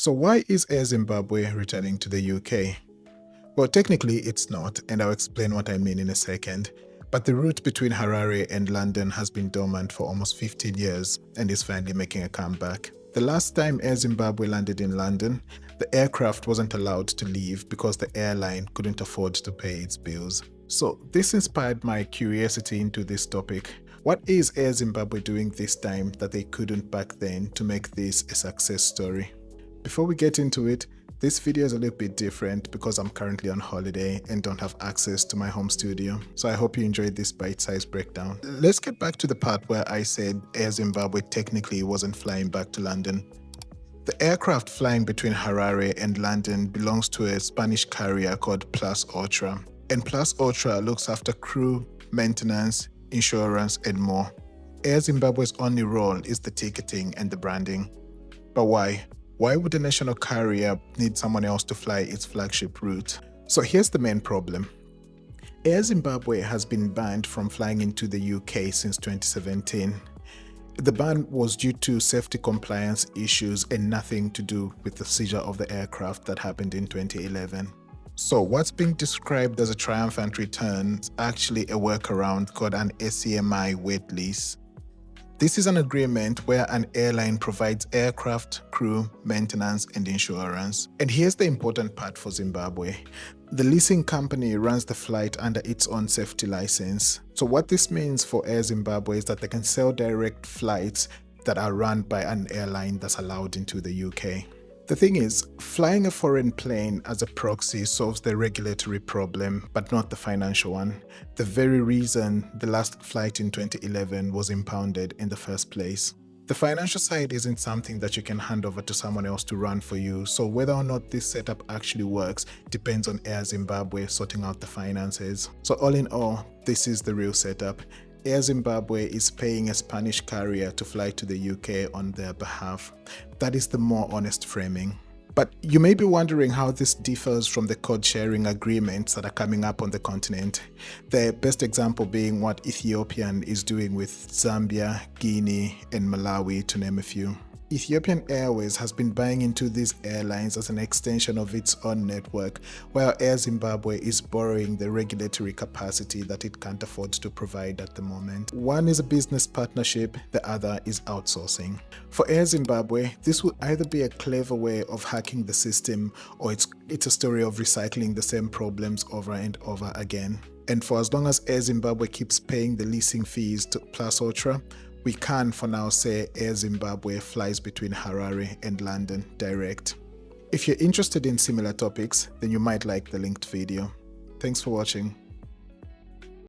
So why is Air Zimbabwe returning to the UK? Well, technically it's not, and I'll explain what I mean in a second. But the route between Harare and London has been dormant for almost 15 years and is finally making a comeback. The last time Air Zimbabwe landed in London, the aircraft wasn't allowed to leave because the airline couldn't afford to pay its bills. So this inspired my curiosity into this topic. What is Air Zimbabwe doing this time that they couldn't back then to make this a success story? Before we get into it, this video is a little bit different because I'm currently on holiday and don't have access to my home studio, so I hope you enjoyed this bite-sized breakdown. Let's get back to the part where I said Air Zimbabwe technically wasn't flying back to London. The aircraft flying between Harare and London belongs to a Spanish carrier called Plus Ultra, and Plus Ultra looks after crew, maintenance, insurance, and more. Air Zimbabwe's only role is the ticketing and the branding. But why? Why would a national carrier need someone else to fly its flagship route? So here's the main problem. Air Zimbabwe has been banned from flying into the UK since 2017. The ban was due to safety compliance issues and nothing to do with the seizure of the aircraft that happened in 2011. So what's being described as a triumphant return is actually a workaround called an ACMI wait lease. This is an agreement where an airline provides aircraft, crew, maintenance, and insurance. And here's the important part for Zimbabwe. The leasing company runs the flight under its own safety license. So what this means for Air Zimbabwe is that they can sell direct flights that are run by an airline that's allowed into the UK. The thing is, flying a foreign plane as a proxy solves the regulatory problem, but not the financial one. The very reason the last flight in 2011 was impounded in the first place. The financial side isn't something that you can hand over to someone else to run for you, so whether or not this setup actually works depends on Air Zimbabwe sorting out the finances. So all in all, this is the real setup. Air Zimbabwe is paying a Spanish carrier to fly to the UK on their behalf. That is the more honest framing. But you may be wondering how this differs from the code-sharing agreements that are coming up on the continent. The best example being what Ethiopian is doing with Zambia, Guinea, and Malawi, to name a few. Ethiopian Airways has been buying into these airlines as an extension of its own network, while Air Zimbabwe is borrowing the regulatory capacity that it can't afford to provide at the moment. One is a business partnership, the other is outsourcing. For Air Zimbabwe, this will either be a clever way of hacking the system, or it's a story of recycling the same problems over and over again. And for as long as Air Zimbabwe keeps paying the leasing fees to Plus Ultra, we can for now say Air Zimbabwe flies between Harare and London direct. If you're interested in similar topics, then you might like the linked video. Thanks for watching.